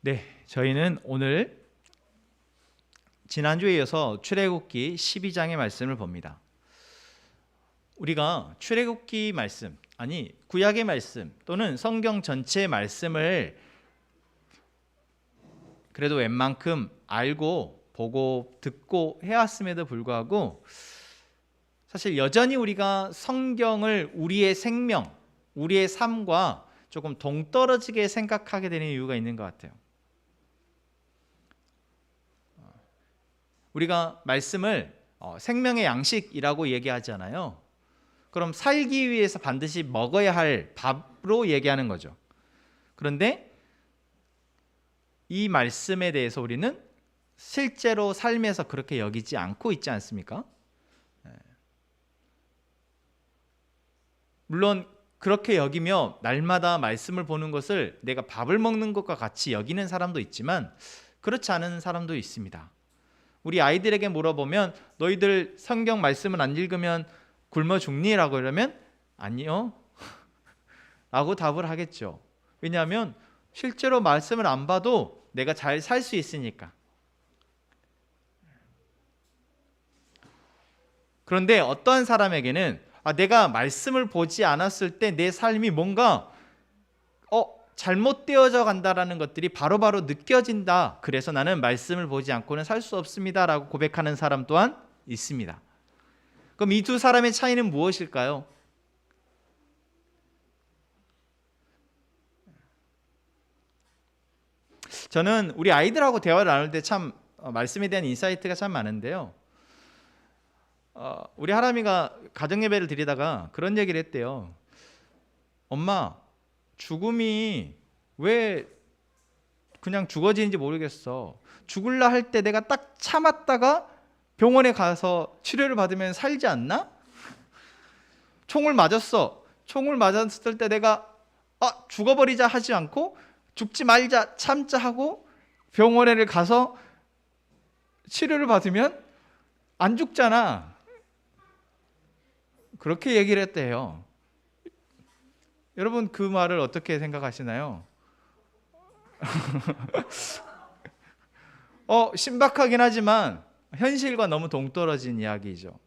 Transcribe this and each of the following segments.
네, 저희는 오늘 지난주에 이어서 출애굽기 12장의 말씀을 봅니다. 우리가 출애굽기 말씀, 아니 구약의 말씀 또는 성경 전체의 말씀을 그래도 웬만큼 알고 보고 듣고 해왔음에도 불구하고 사실 여전히 우리가 성경을 우리의 생명, 우리의 삶과 조금 동떨어지게 생각하게 되는 이유가 있는 것 같아요. 우리가 말씀을 생명의 양식이라고 얘기하잖아요. 그럼 살기 위해서 반드시 먹어야 할 밥으로 얘기하는 거죠. 그런데 이 말씀에 대해서 우리는 실제로 삶에서 그렇게 여기지 않고 있지 않습니까? 물론 그렇게 여기며 날마다 말씀을 보는 것을 내가 밥을 먹는 것과 같이 여기는 사람도 있지만 그렇지 않은 사람도 있습니다. 우리 아이들에게 물어보면 너희들 성경 말씀을 안 읽으면 굶어 죽니? 라고 이러면 아니요 라고 답을 하겠죠. 왜냐하면 실제로 말씀을 안 봐도 내가 잘 살 수 있으니까. 그런데 어떠한 사람에게는 내가 말씀을 보지 않았을 때 내 삶이 뭔가 잘못되어져 간다라는 것들이 바로바로 느껴진다. 그래서 나는 말씀을 보지 않고는 살 수 없습니다 라고 고백하는 사람 또한 있습니다. 그럼 이 두 사람의 차이는 무엇일까요? 저는 우리 아이들하고 대화를 나눌 때 참 말씀에 대한 인사이트가 참 많은데요. 우리 하람이가 가정예배를 드리다가 그런 얘기를 했대요. 엄마, 죽음이 왜 그냥 죽어지는지 모르겠어. 죽을라 할 때 내가 딱 참았다가 병원에 가서 치료를 받으면 살지 않나? 총을 맞았어. 총을 맞았을 때 내가 죽어버리자 하지 않고 죽지 말자 참자 하고 병원에 가서 치료를 받으면 안 죽잖아. 그렇게 얘기를 했대요. 여러분 그 말을 어떻게 생각하시나요? 신박하긴 하지만 현실과 너무 동떨어진 이야기죠.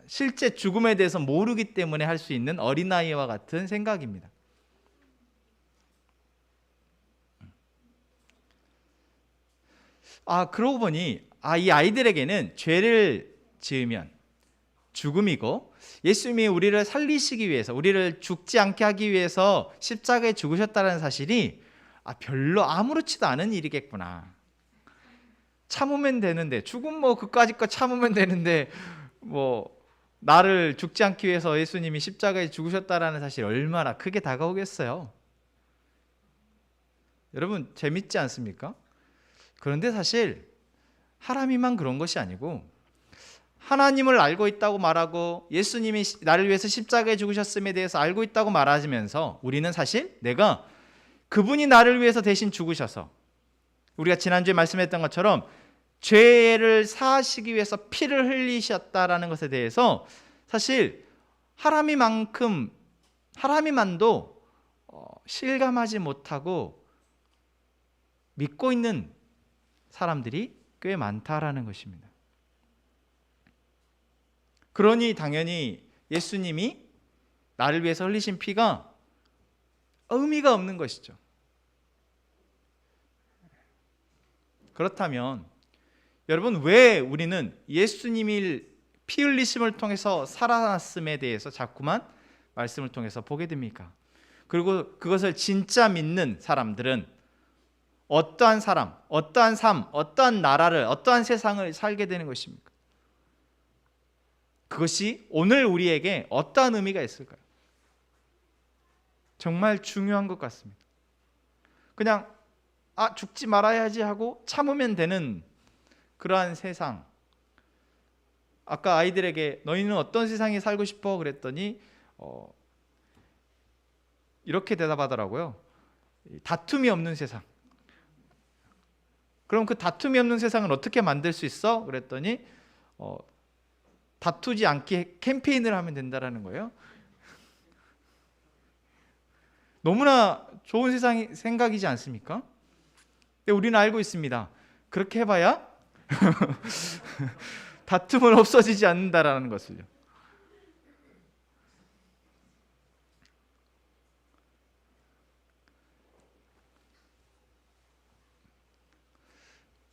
실제 죽음에 대해서 모르기 때문에 할 수 있는 어린아이와 같은 생각입니다. 그러고 보니 이 아이들에게는 죄를 지으면 죽음이고 예수님이 우리를 살리시기 위해서 우리를 죽지 않게 하기 위해서 십자가에 죽으셨다는 사실이 별로 아무렇지도 않은 일이겠구나. 참으면 되는데 죽음 그까짓 거 참으면 되는데 나를 죽지 않기 위해서 예수님이 십자가에 죽으셨다라는 사실이 얼마나 크게 다가오겠어요. 여러분 재밌지 않습니까? 그런데 사실 하람이만 그런 것이 아니고 하나님을 알고 있다고 말하고 예수님이 나를 위해서 십자가에 죽으셨음에 대해서 알고 있다고 말하면서 우리는 사실 내가 그분이 나를 위해서 대신 죽으셔서 우리가 지난주에 말씀했던 것처럼 죄를 사하시기 위해서 피를 흘리셨다라는 것에 대해서 사실 하람이만도 실감하지 못하고 믿고 있는 사람들이 꽤 많다라는 것입니다. 그러니 당연히 예수님이 나를 위해서 흘리신 피가 의미가 없는 것이죠. 그렇다면 여러분 왜 우리는 예수님이 피 흘리심을 통해서 살아났음에 대해서 자꾸만 말씀을 통해서 보게 됩니까? 그리고 그것을 진짜 믿는 사람들은 어떠한 사람, 어떠한 삶, 어떠한 나라를, 어떠한 세상을 살게 되는 것입니까? 그것이 오늘 우리에게 어떠한 의미가 있을까요? 정말 중요한 것 같습니다. 그냥 죽지 말아야지 하고 참으면 되는 그러한 세상. 아까 아이들에게 너희는 어떤 세상에 살고 싶어? 그랬더니 이렇게 대답하더라고요. 다툼이 없는 세상. 그럼 그 다툼이 없는 세상을 어떻게 만들 수 있어? 그랬더니 다투지 않게 캠페인을 하면 된다라는 거예요. 너무나 좋은 생각이지 않습니까? 근데 우리는 알고 있습니다. 그렇게 해봐야 다툼은 없어지지 않는다라는 것을요.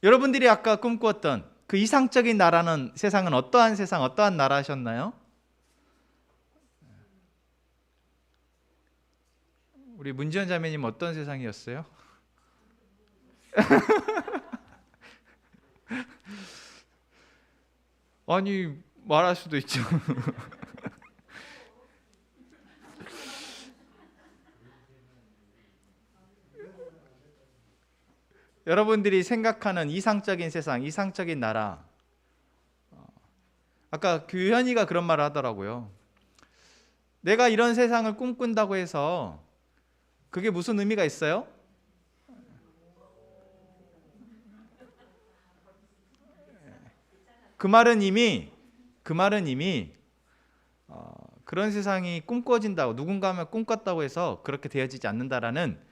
여러분들이 아까 꿈꾸었던 그 이상적인 나라는 세상은 어떠한 세상, 어떠한 나라셨나요? 우리 문지연 자매님 어떤 세상이었어요? 아니, 말할 수도 있죠. 여러분들이 생각하는 이상적인 세상, 이상적인 나라. 아까 규현이가 그런 말을 하더라고요. 내가 이런 세상을 꿈꾼다고 해서 그게 무슨 의미가 있어요? 그 말은 이미 그런 세상이 꿈꿔진다고, 누군가 하면 꿈꿨다고 해서 그렇게 되어지지 않는다라는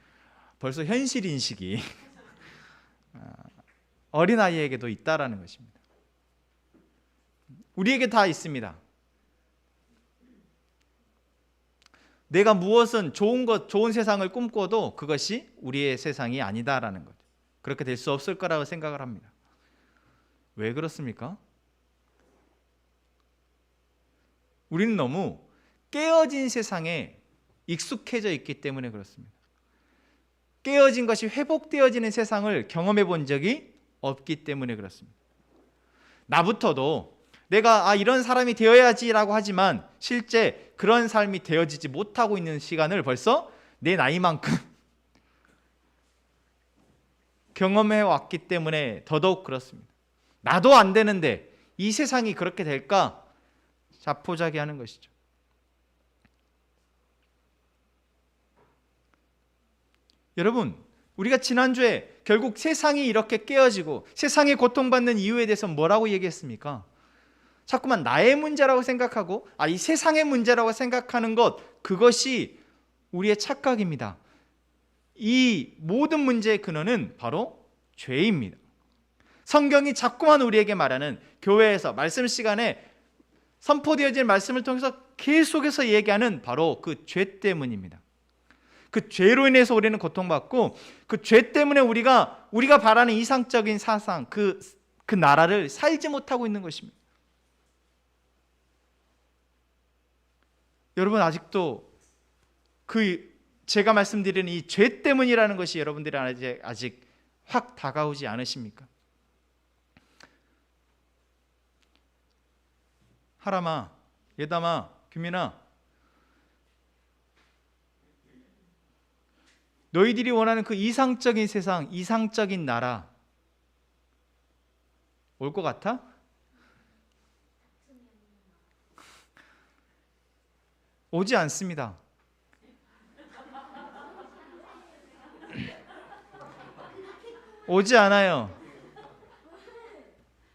벌써 현실 인식이 어린아이에게도 있다라는 것입니다. 우리에게 다 있습니다. 내가 무엇은 좋은 세상을 꿈꿔도 그것이 우리의 세상이 아니다라는 거죠. 그렇게 될 수 없을 거라고 생각을 합니다. 왜 그렇습니까? 우리는 너무 깨어진 세상에 익숙해져 있기 때문에 그렇습니다. 깨어진 것이 회복되어지는 세상을 경험해 본 적이 없기 때문에 그렇습니다. 나부터도 내가 이런 사람이 되어야지라고 하지만 실제 그런 삶이 되어지지 못하고 있는 시간을 벌써 내 나이만큼 경험해 왔기 때문에 더더욱 그렇습니다. 나도 안 되는데 이 세상이 그렇게 될까 자포자기하는 것이죠. 여러분, 우리가 지난주에 결국 세상이 이렇게 깨어지고 세상이 고통받는 이유에 대해서 뭐라고 얘기했습니까? 자꾸만 나의 문제라고 생각하고 이 세상의 문제라고 생각하는 것, 그것이 우리의 착각입니다. 이 모든 문제의 근원은 바로 죄입니다. 성경이 자꾸만 우리에게 말하는, 교회에서 말씀 시간에 선포되어진 말씀을 통해서 계속해서 얘기하는 바로 그 죄 때문입니다. 그 죄로 인해서 우리는 고통받고 그 죄 때문에 우리가 바라는 이상적인 사상, 그 나라를 살지 못하고 있는 것입니다. 여러분, 아직도 제가 말씀드리는 이 죄 때문이라는 것이 여러분들이 아직 확 다가오지 않으십니까? 하람아, 예담아, 규민아, 너희들이 원하는 그 이상적인 세상, 이상적인 나라 올 것 같아? 오지 않습니다. 오지 않아요.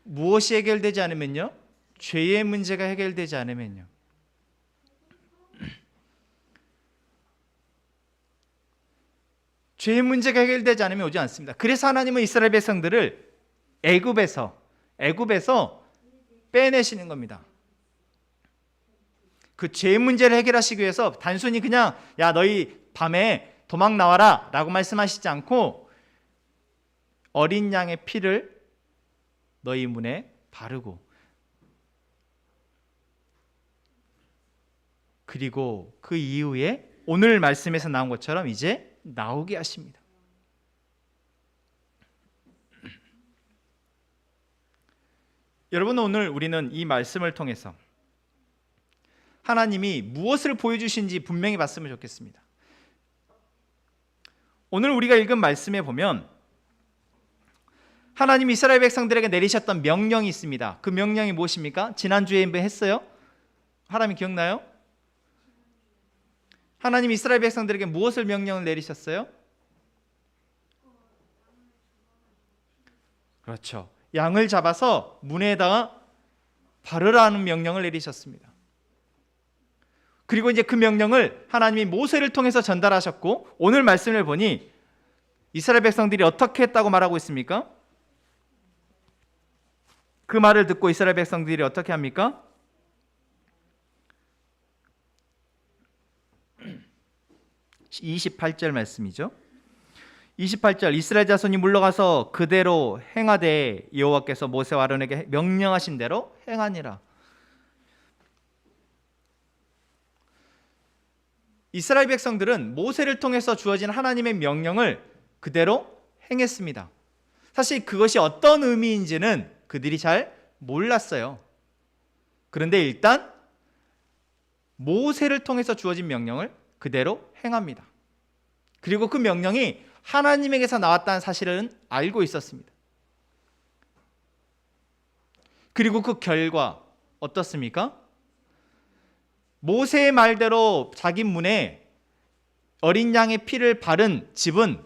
무엇이 해결되지 않으면요? 죄의 문제가 해결되지 않으면요. 죄의 문제가 해결되지 않으면 오지 않습니다. 그래서 하나님은 이스라엘 백성들을 애굽에서 빼내시는 겁니다. 그 죄의 문제를 해결하시기 위해서 단순히 그냥 너희 밤에 도망 나와라 라고 말씀하시지 않고 어린 양의 피를 너희 문에 바르고, 그리고 그 이후에 오늘 말씀에서 나온 것처럼 이제 나오게 하십니다. 여러분, 오늘 우리는 이 말씀을 통해서 하나님이 무엇을 보여주신지 분명히 봤으면 좋겠습니다. 오늘 우리가 읽은 말씀에 보면 하나님이 이스라엘 백성들에게 내리셨던 명령이 있습니다. 그 명령이 무엇입니까? 지난주에 했어요? 하나님 기억나요? 하나님이 이스라엘 백성들에게 무엇을 명령을 내리셨어요? 그렇죠. 양을 잡아서 문에다가 바르라는 명령을 내리셨습니다. 그리고 이제 그 명령을 하나님이 모세를 통해서 전달하셨고, 오늘 말씀을 보니 이스라엘 백성들이 어떻게 했다고 말하고 있습니까? 그 말을 듣고 이스라엘 백성들이 어떻게 합니까? 28절 말씀이죠. 28절 이스라엘 자손이 물러가서 그대로 행하되 여호와께서 모세와 아론에게 명령하신 대로 행하니라. 이스라엘 백성들은 모세를 통해서 주어진 하나님의 명령을 그대로 행했습니다. 사실 그것이 어떤 의미인지는 그들이 잘 몰랐어요. 그런데 일단 모세를 통해서 주어진 명령을 그대로 행합니다. 그리고 그 명령이 하나님에게서 나왔다는 사실은 알고 있었습니다. 그리고 그 결과 어떻습니까? 모세의 말대로 자기 문에 어린 양의 피를 바른 집은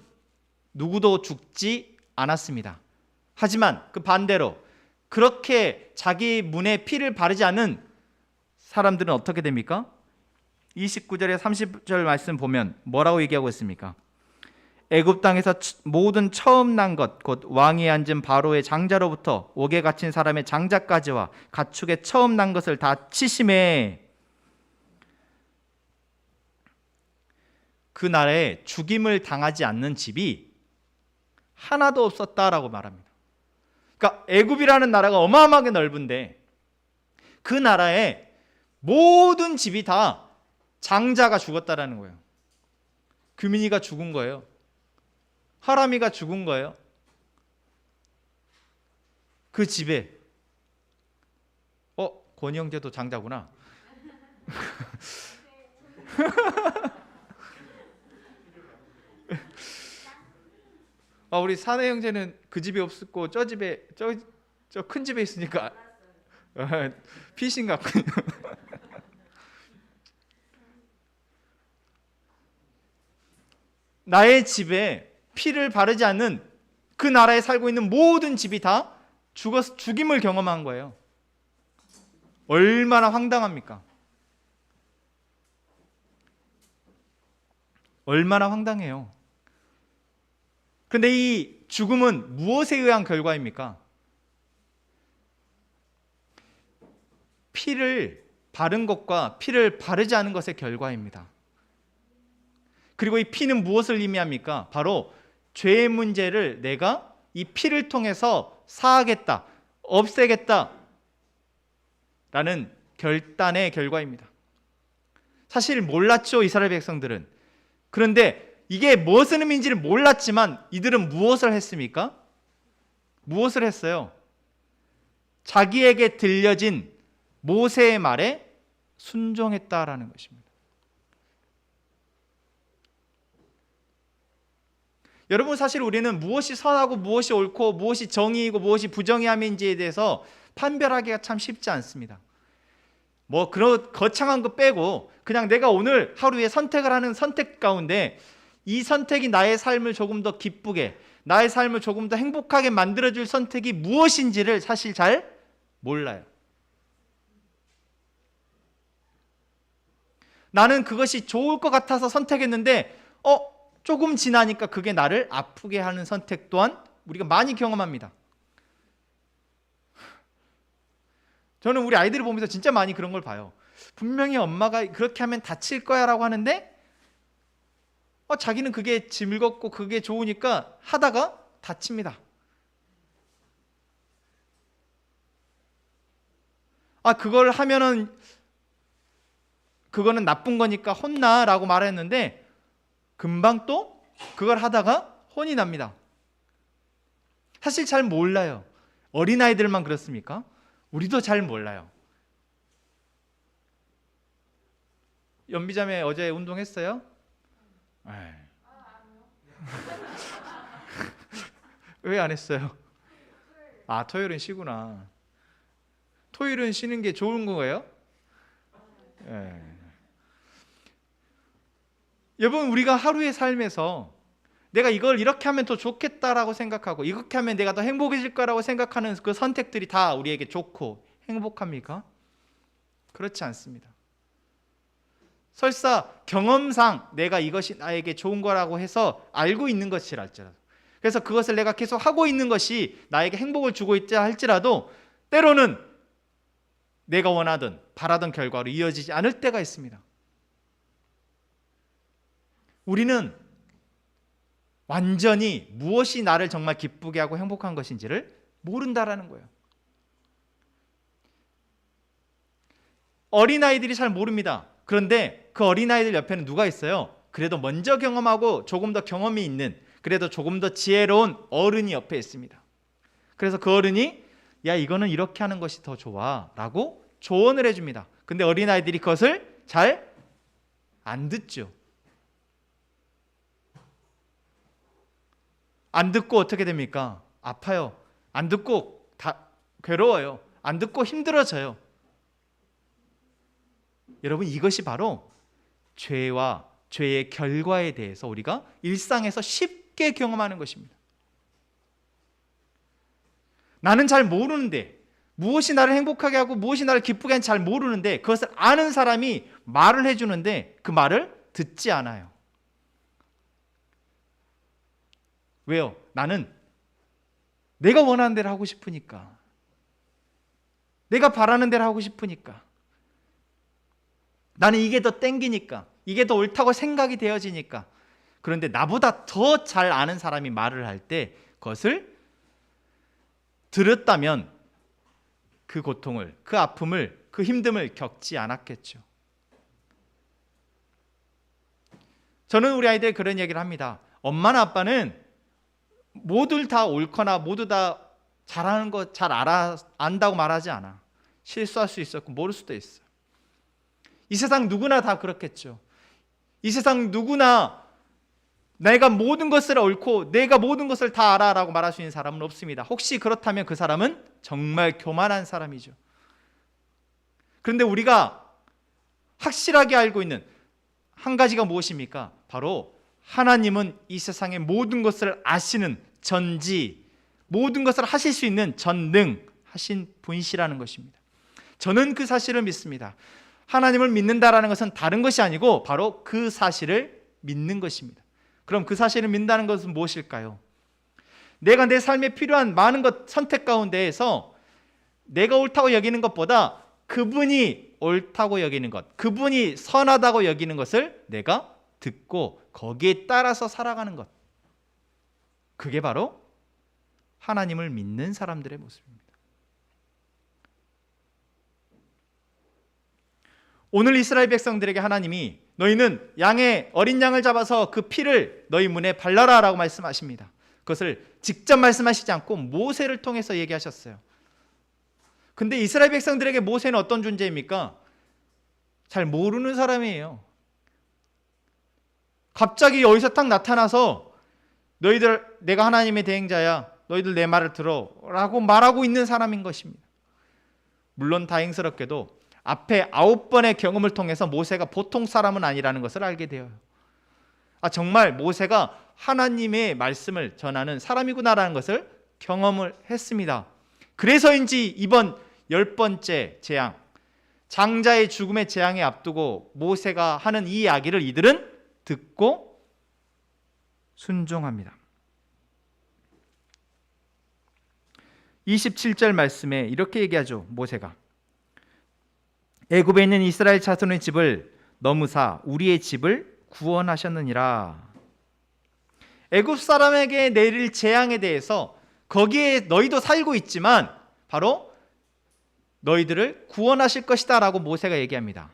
누구도 죽지 않았습니다. 하지만 그 반대로 그렇게 자기 문에 피를 바르지 않은 사람들은 어떻게 됩니까? 29절에 30절 말씀 보면 뭐라고 얘기하고 있습니까? 애굽 땅에서 모든 처음 난 것 곧 왕위에 앉은 바로의 장자로부터 옥에 갇힌 사람의 장자까지와 가축의 처음 난 것을 다 치심해. 그 나라에 죽임을 당하지 않는 집이 하나도 없었다라고 말합니다. 그러니까 애굽이라는 나라가 어마어마하게 넓은데 그 나라에 모든 집이 다 장자가 죽었다라는 거예요. 규민이가 죽은 거예요. 하람이가 죽은 거예요. 그 집에 권희 형제도 장자구나. 우리 사내 형제는 그 집에 없었고 저 집에 저 큰 집에 있으니까 피신 같군요. 나의 집에 피를 바르지 않는 그 나라에 살고 있는 모든 집이 다 죽임을 경험한 거예요. 얼마나 황당합니까? 얼마나 황당해요. 그런데 이 죽음은 무엇에 의한 결과입니까? 피를 바른 것과 피를 바르지 않은 것의 결과입니다. 그리고 이 피는 무엇을 의미합니까? 바로 죄의 문제를 내가 이 피를 통해서 사하겠다, 없애겠다 라는 결단의 결과입니다. 사실 몰랐죠, 이스라엘 백성들은. 그런데 이게 무엇을 의미인지를 몰랐지만 이들은 무엇을 했습니까? 무엇을 했어요? 자기에게 들려진 모세의 말에 순종했다라는 것입니다. 여러분, 사실 우리는 무엇이 선하고 무엇이 옳고 무엇이 정의이고 무엇이 부정의함인지에 대해서 판별하기가 참 쉽지 않습니다. 그런 거창한 거 빼고 그냥 내가 오늘 하루에 선택을 하는 선택 가운데 이 선택이 나의 삶을 조금 더 기쁘게, 나의 삶을 조금 더 행복하게 만들어줄 선택이 무엇인지를 사실 잘 몰라요. 나는 그것이 좋을 것 같아서 선택했는데 조금 지나니까 그게 나를 아프게 하는 선택 또한 우리가 많이 경험합니다. 저는 우리 아이들을 보면서 진짜 많이 그런 걸 봐요. 분명히 엄마가 그렇게 하면 다칠 거야 라고 하는데 자기는 그게 즐겁고 그게 좋으니까 하다가 다칩니다. 그걸 하면은 그거는 나쁜 거니까 혼나 라고 말했는데 금방 또 그걸 하다가 혼이 납니다. 사실 잘 몰라요. 어린아이들만 그렇습니까? 우리도 잘 몰라요. 연비자매 어제 운동했어요? 왜 안 했어요? 토요일은 쉬구나. 토요일은 쉬는 게 좋은 거예요? 여러분, 우리가 하루의 삶에서 내가 이걸 이렇게 하면 더 좋겠다라고 생각하고 이렇게 하면 내가 더 행복해질 거라고 생각하는 그 선택들이 다 우리에게 좋고 행복합니까? 그렇지 않습니다. 설사 경험상 내가 이것이 나에게 좋은 거라고 해서 알고 있는 것이랄지라도, 그래서 그것을 내가 계속 하고 있는 것이 나에게 행복을 주고 있다 할지라도 때로는 내가 원하던 바라던 결과로 이어지지 않을 때가 있습니다. 우리는 완전히 무엇이 나를 정말 기쁘게 하고 행복한 것인지를 모른다라는 거예요. 어린아이들이 잘 모릅니다. 그런데 그 어린아이들 옆에는 누가 있어요? 그래도 먼저 경험하고 조금 더 경험이 있는, 그래도 조금 더 지혜로운 어른이 옆에 있습니다. 그래서 그 어른이 야, 이거는 이렇게 하는 것이 더 좋아 라고 조언을 해줍니다. 근데 어린아이들이 그것을 잘 안 듣죠. 안 듣고 어떻게 됩니까? 아파요. 안 듣고 다 괴로워요. 안 듣고 힘들어져요. 여러분, 이것이 바로 죄와 죄의 결과에 대해서 우리가 일상에서 쉽게 경험하는 것입니다. 나는 잘 모르는데, 무엇이 나를 행복하게 하고 무엇이 나를 기쁘게 하는지 잘 모르는데, 그것을 아는 사람이 말을 해주는데 그 말을 듣지 않아요. 왜요? 나는 내가 원하는 대로 하고 싶으니까, 내가 바라는 대로 하고 싶으니까, 나는 이게 더 땡기니까, 이게 더 옳다고 생각이 되어지니까. 그런데 나보다 더 잘 아는 사람이 말을 할 때 그것을 들었다면 그 고통을, 그 아픔을, 그 힘듦을 겪지 않았겠죠. 저는 우리 아이들 그런 얘기를 합니다. 엄마나 아빠는 모두 다 옳거나 모두 다 잘하는 거 잘 안다고 말하지 않아. 실수할 수 있었고 모를 수도 있어. 이 세상 누구나 다 그렇겠죠. 이 세상 누구나 내가 모든 것을 옳고 내가 모든 것을 다 알아라고 말할 수 있는 사람은 없습니다. 혹시 그렇다면 그 사람은 정말 교만한 사람이죠. 그런데 우리가 확실하게 알고 있는 한 가지가 무엇입니까? 바로 하나님은 이 세상의 모든 것을 아시는 전지, 모든 것을 하실 수 있는 전능하신 분이시라는 것입니다. 저는 그 사실을 믿습니다. 하나님을 믿는다라는 것은 다른 것이 아니고 바로 그 사실을 믿는 것입니다. 그럼 그 사실을 믿는다는 것은 무엇일까요? 내가 내 삶에 필요한 많은 것 선택 가운데에서 내가 옳다고 여기는 것보다 그분이 옳다고 여기는 것, 그분이 선하다고 여기는 것을 내가 듣고 거기에 따라서 살아가는 것, 그게 바로 하나님을 믿는 사람들의 모습입니다. 오늘 이스라엘 백성들에게 하나님이 너희는 어린 양을 잡아서 그 피를 너희 문에 발라라 라고 말씀하십니다. 그것을 직접 말씀하시지 않고 모세를 통해서 얘기하셨어요. 근데 이스라엘 백성들에게 모세는 어떤 존재입니까? 잘 모르는 사람이에요. 갑자기 여기서 딱 나타나서 너희들 내가 하나님의 대행자야, 너희들 내 말을 들어 라고 말하고 있는 사람인 것입니다. 물론 다행스럽게도 앞에 9번의 경험을 통해서 모세가 보통 사람은 아니라는 것을 알게 되어요. 정말 모세가 하나님의 말씀을 전하는 사람이구나라는 것을 경험을 했습니다. 그래서인지 이번 10번째 재앙, 장자의 죽음의 재앙에 앞두고 모세가 하는 이 이야기를 이들은 듣고 순종합니다. 27절 말씀에 이렇게 얘기하죠. 모세가 애굽에 있는 이스라엘 자손의 집을 넘으사 우리의 집을 구원하셨느니라. 애굽 사람에게 내릴 재앙에 대해서 거기에 너희도 살고 있지만 바로 너희들을 구원하실 것이다 라고 모세가 얘기합니다.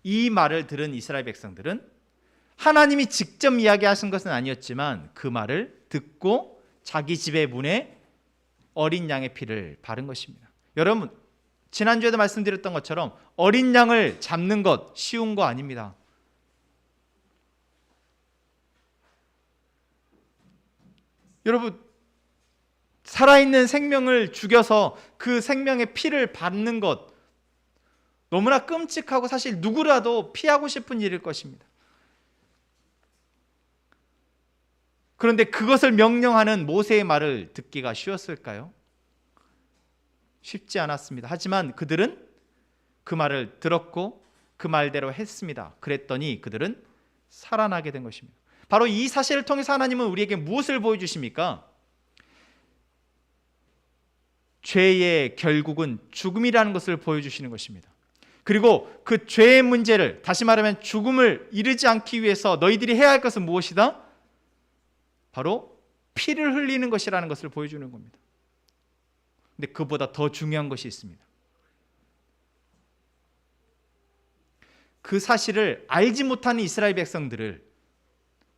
이 말을 들은 이스라엘 백성들은 하나님이 직접 이야기하신 것은 아니었지만 그 말을 듣고 자기 집의 문에 어린 양의 피를 바른 것입니다. 여러분, 지난주에도 말씀드렸던 것처럼 어린 양을 잡는 것 쉬운 거 아닙니다. 여러분, 살아있는 생명을 죽여서 그 생명의 피를 받는 것 너무나 끔찍하고 사실 누구라도 피하고 싶은 일일 것입니다. 그런데 그것을 명령하는 모세의 말을 듣기가 쉬웠을까요? 쉽지 않았습니다. 하지만 그들은 그 말을 들었고 그 말대로 했습니다. 그랬더니 그들은 살아나게 된 것입니다. 바로 이 사실을 통해서 하나님은 우리에게 무엇을 보여주십니까? 죄의 결국은 죽음이라는 것을 보여주시는 것입니다. 그리고 그 죄의 문제를, 다시 말하면 죽음을 이르지 않기 위해서 너희들이 해야 할 것은 무엇이다? 바로 피를 흘리는 것이라는 것을 보여주는 겁니다. 근데 그보다 더 중요한 것이 있습니다. 그 사실을 알지 못하는 이스라엘 백성들을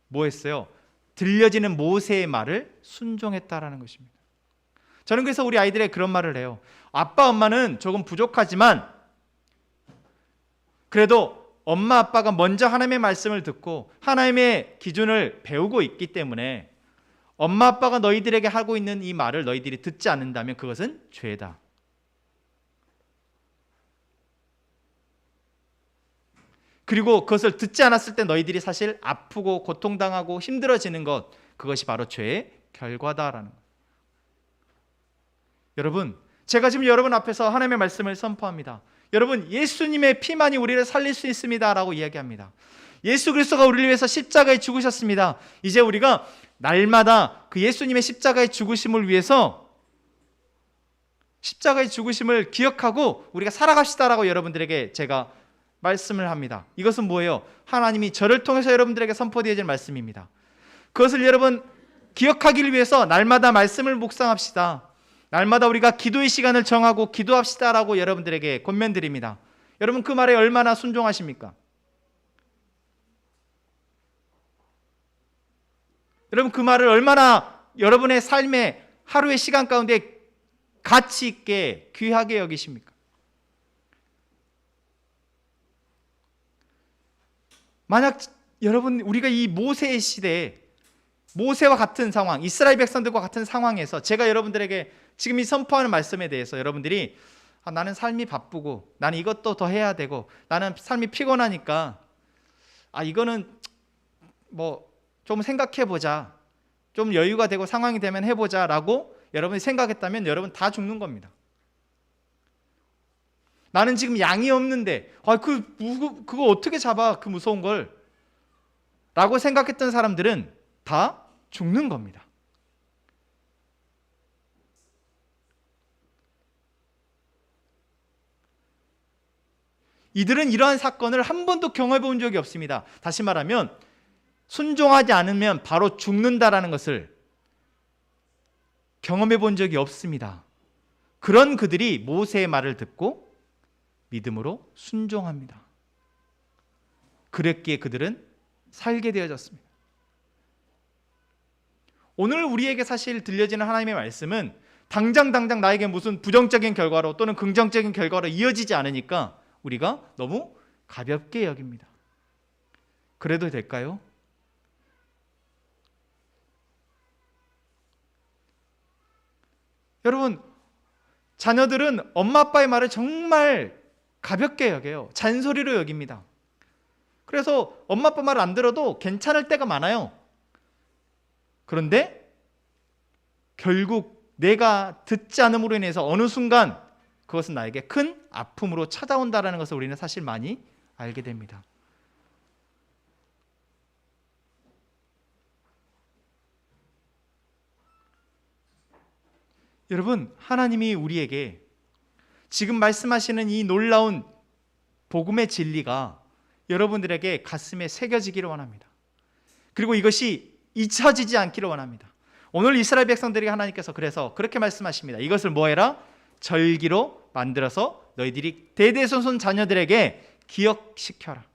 뭐 했어요? 들려지는 모세의 말을 순종했다라는 것입니다. 저는 그래서 우리 아이들에게 그런 말을 해요. 아빠 엄마는 조금 부족하지만 그래도 엄마 아빠가 먼저 하나님의 말씀을 듣고 하나님의 기준을 배우고 있기 때문에 엄마 아빠가 너희들에게 하고 있는 이 말을 너희들이 듣지 않는다면 그것은 죄다. 그리고 그것을 듣지 않았을 때 너희들이 사실 아프고 고통당하고 힘들어지는 것, 그것이 바로 죄의 결과다라는 것. 여러분, 제가 지금 여러분 앞에서 하나님의 말씀을 선포합니다. 여러분, 예수님의 피만이 우리를 살릴 수 있습니다 라고 이야기합니다. 예수 그리스도가 우리를 위해서 십자가에 죽으셨습니다. 이제 우리가 날마다 그 예수님의 십자가의 죽으심을 위해서 십자가의 죽으심을 기억하고 우리가 살아갑시다라고 여러분들에게 제가 말씀을 합니다. 이것은 뭐예요? 하나님이 저를 통해서 여러분들에게 선포되어질 말씀입니다. 그것을 여러분 기억하기 위해서 날마다 말씀을 묵상합시다. 날마다 우리가 기도의 시간을 정하고 기도합시다라고 여러분들에게 권면드립니다. 여러분 그 말에 얼마나 순종하십니까? 여러분 그 말을 얼마나 여러분의 삶의 하루의 시간 가운데 가치 있게 귀하게 여기십니까? 만약 여러분 우리가 이 모세의 시대에 모세와 같은 상황, 이스라엘 백성들과 같은 상황에서 제가 여러분들에게 지금 이 선포하는 말씀에 대해서 여러분들이 나는 삶이 바쁘고 나는 이것도 더 해야 되고 나는 삶이 피곤하니까 이거는 뭐 좀 생각해보자, 좀 여유가 되고 상황이 되면 해보자 라고 여러분이 생각했다면 여러분 다 죽는 겁니다. 나는 지금 양이 없는데 그거 어떻게 잡아, 그 무서운 걸 라고 생각했던 사람들은 다 죽는 겁니다. 이들은 이러한 사건을 한 번도 경험해 본 적이 없습니다. 다시 말하면 순종하지 않으면 바로 죽는다라는 것을 경험해 본 적이 없습니다. 그런 그들이 모세의 말을 듣고 믿음으로 순종합니다. 그랬기에 그들은 살게 되어졌습니다. 오늘 우리에게 사실 들려지는 하나님의 말씀은 당장 나에게 무슨 부정적인 결과로 또는 긍정적인 결과로 이어지지 않으니까 우리가 너무 가볍게 여깁니다. 그래도 될까요? 여러분, 자녀들은 엄마 아빠의 말을 정말 가볍게 여겨요. 잔소리로 여깁니다. 그래서 엄마 아빠 말 안 들어도 괜찮을 때가 많아요. 그런데 결국 내가 듣지 않음으로 인해서 어느 순간 그것은 나에게 큰 아픔으로 찾아온다는 것을 우리는 사실 많이 알게 됩니다. 여러분, 하나님이 우리에게 지금 말씀하시는 이 놀라운 복음의 진리가 여러분들에게 가슴에 새겨지기를 원합니다. 그리고 이것이 잊혀지지 않기를 원합니다. 오늘 이스라엘 백성들에게 하나님께서 그래서 그렇게 말씀하십니다. 이것을 뭐 해라? 절기로 만들어서 너희들이 대대손손 자녀들에게 기억시켜라.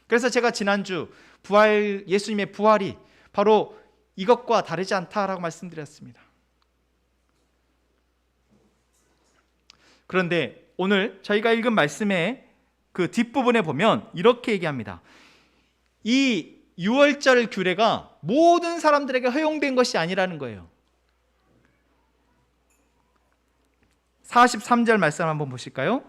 그래서 제가 지난주 예수님의 부활이 바로 이것과 다르지 않다라고 말씀드렸습니다. 그런데 오늘 저희가 읽은 말씀의 그 뒷부분에 보면 이렇게 얘기합니다. 이 6월절 규례가 모든 사람들에게 허용된 것이 아니라는 거예요. 43절 말씀 한번 보실까요?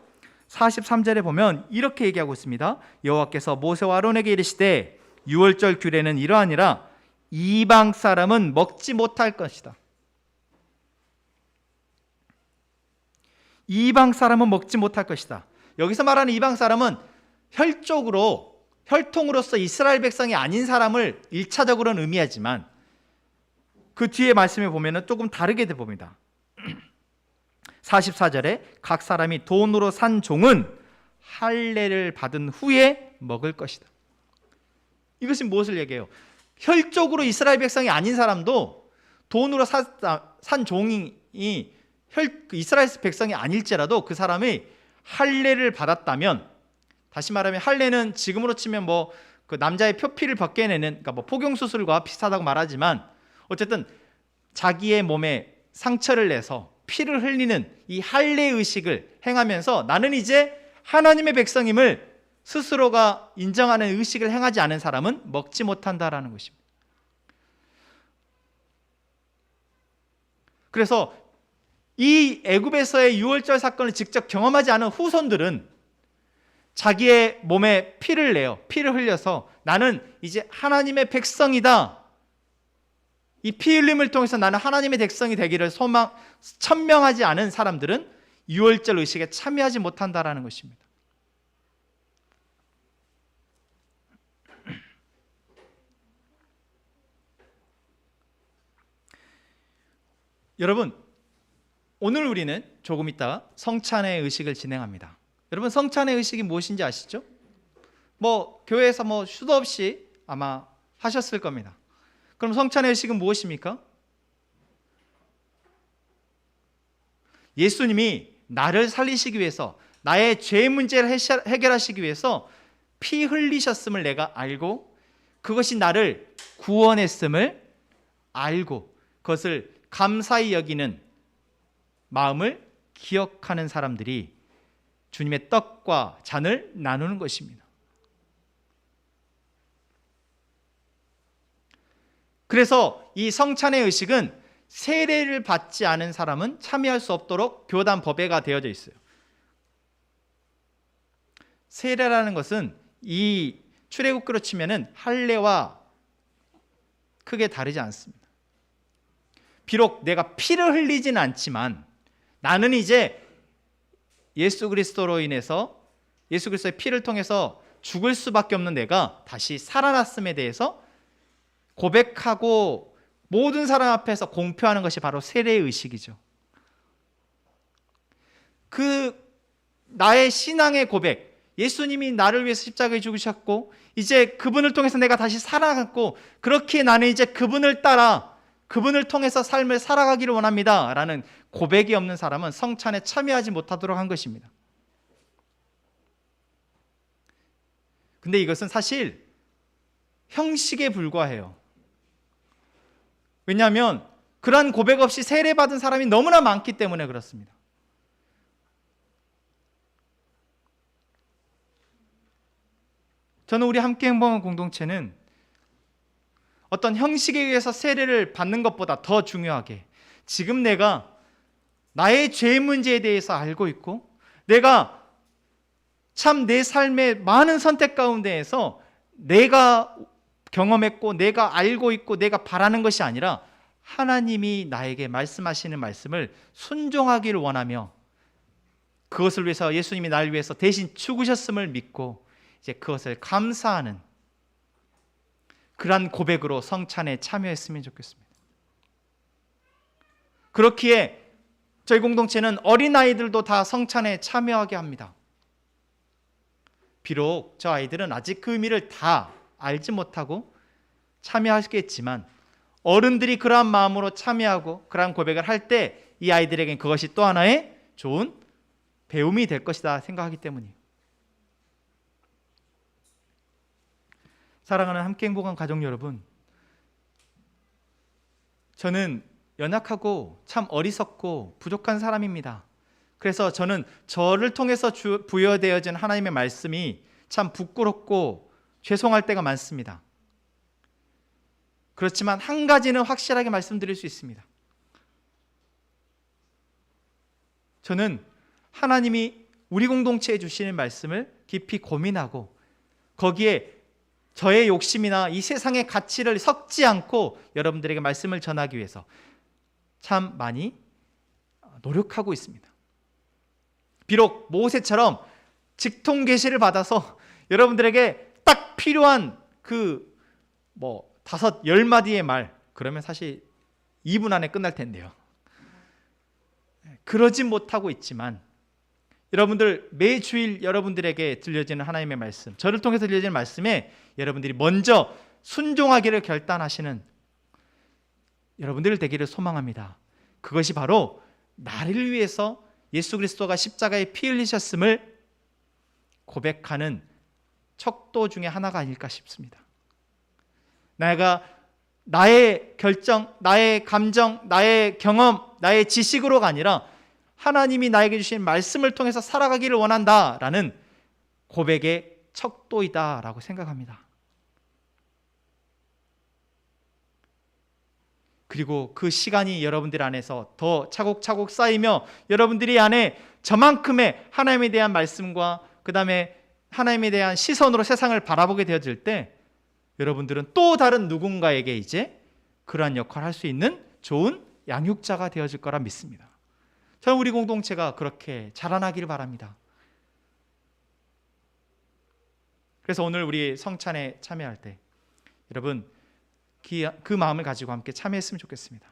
43절에 보면 이렇게 얘기하고 있습니다. 여호와께서 모세와 아론에게 이르시되 6월절 규례는 이러하니라 이방 사람은 먹지 못할 것이다. 이방 사람은 먹지 못할 것이다. 여기서 말하는 이방 사람은 혈통으로서 이스라엘 백성이 아닌 사람을 1차적으로는 의미하지만 그 뒤에 말씀에 보면 조금 다르게 봅니다. 44절에 각 사람이 돈으로 산 종은 할례를 받은 후에 먹을 것이다. 이것이 무엇을 얘기해요? 혈적으로 이스라엘 백성이 아닌 사람도 돈으로 산 종이 이스라엘 백성이 아닐지라도 그 사람이 할례를 받았다면, 다시 말하면 할례는 지금으로 치면 그 남자의 표피를 벗겨내는, 그러니까 포경 수술과 비슷하다고 말하지만 어쨌든 자기의 몸에 상처를 내서 피를 흘리는 이 할례 의식을 행하면서 나는 이제 하나님의 백성임을 스스로가 인정하는 의식을 행하지 않은 사람은 먹지 못한다라는 것입니다. 그래서 이 애굽에서의 유월절 사건을 직접 경험하지 않은 후손들은 자기의 몸에 피를 흘려서 나는 이제 하나님의 백성이다, 이 피 흘림을 통해서 나는 하나님의 백성이 되기를 천명하지 않은 사람들은 유월절 의식에 참여하지 못한다라는 것입니다. 여러분, 오늘 우리는 조금 있다가 성찬의 의식을 진행합니다. 여러분, 성찬의 의식이 무엇인지 아시죠? 교회에서 수도 없이 아마 하셨을 겁니다. 그럼 성찬의 의식은 무엇입니까? 예수님이 나를 살리시기 위해서, 나의 죄 문제를 해결하시기 위해서 피 흘리셨음을 내가 알고, 그것이 나를 구원했음을 알고 그것을 감사히 여기는 마음을 기억하는 사람들이 주님의 떡과 잔을 나누는 것입니다. 그래서 이 성찬의 의식은 세례를 받지 않은 사람은 참여할 수 없도록 교단 법에가 되어져 있어요. 세례라는 것은 이 출애굽기로 치면은 할례와 크게 다르지 않습니다. 비록 내가 피를 흘리지는 않지만 나는 이제 예수 그리스도로 인해서, 예수 그리스도의 피를 통해서 죽을 수밖에 없는 내가 다시 살아났음에 대해서 고백하고 모든 사람 앞에서 공표하는 것이 바로 세례의 의식이죠. 나의 신앙의 고백, 예수님이 나를 위해서 십자가에 죽으셨고 이제 그분을 통해서 내가 다시 살아갔고, 그렇게 나는 이제 그분을 따라 그분을 통해서 삶을 살아가기를 원합니다 라는 고백이 없는 사람은 성찬에 참여하지 못하도록 한 것입니다. 근데 이것은 사실 형식에 불과해요. 왜냐하면 그러한 고백 없이 세례받은 사람이 너무나 많기 때문에 그렇습니다. 저는 우리 함께 행복한 공동체는 어떤 형식에 의해서 세례를 받는 것보다 더 중요하게 지금 내가 나의 죄 문제에 대해서 알고 있고, 내가 참 내 삶의 많은 선택 가운데에서 내가 경험했고 내가 알고 있고 내가 바라는 것이 아니라 하나님이 나에게 말씀하시는 말씀을 순종하기를 원하며, 그것을 위해서 예수님이 나를 위해서 대신 죽으셨음을 믿고 이제 그것을 감사하는 그러한 고백으로 성찬에 참여했으면 좋겠습니다. 그렇기에 저희 공동체는 어린아이들도 다 성찬에 참여하게 합니다. 비록 저 아이들은 아직 그 의미를 다 알지 못하고 참여하겠지만 어른들이 그러한 마음으로 참여하고 그러한 고백을 할 때 이 아이들에겐 그것이 또 하나의 좋은 배움이 될 것이다 생각하기 때문이에요. 사랑하는 함께 행복한 가족 여러분, 저는 연약하고 참 어리석고 부족한 사람입니다. 그래서 저는 저를 통해서 부여되어진 하나님의 말씀이 참 부끄럽고 죄송할 때가 많습니다. 그렇지만 한 가지는 확실하게 말씀드릴 수 있습니다. 저는 하나님이 우리 공동체에 주시는 말씀을 깊이 고민하고 거기에 저의 욕심이나 이 세상의 가치를 섞지 않고 여러분들에게 말씀을 전하기 위해서 참 많이 노력하고 있습니다. 비록 모세처럼 직통 계시를 받아서 여러분들에게 딱 필요한 그 뭐 10마디의 말, 그러면 사실 2분 안에 끝날 텐데요. 그러지 못하고 있지만 여러분들 매주일 여러분들에게 들려지는 하나님의 말씀, 저를 통해서 들려지는 말씀에 여러분들이 먼저 순종하기를 결단하시는 여러분들 되기를 소망합니다. 그것이 바로 나를 위해서 예수 그리스도가 십자가에 피 흘리셨음을 고백하는 척도 중에 하나가 아닐까 싶습니다. 내가 나의 결정, 나의 감정, 나의 경험, 나의 지식으로가 아니라 하나님이 나에게 주신 말씀을 통해서 살아가기를 원한다라는 고백의 척도이다라고 생각합니다. 그리고 그 시간이 여러분들 안에서 더 차곡차곡 쌓이며 여러분들이 안에 저만큼의 하나님에 대한 말씀과 그 다음에 하나님에 대한 시선으로 세상을 바라보게 되어질 때 여러분들은 또 다른 누군가에게 이제 그러한 역할을 할 수 있는 좋은 양육자가 되어질 거라 믿습니다. 저는 우리 공동체가 그렇게 자라나기를 바랍니다. 그래서 오늘 우리 성찬에 참여할 때 여러분 그 마음을 가지고 함께 참여했으면 좋겠습니다.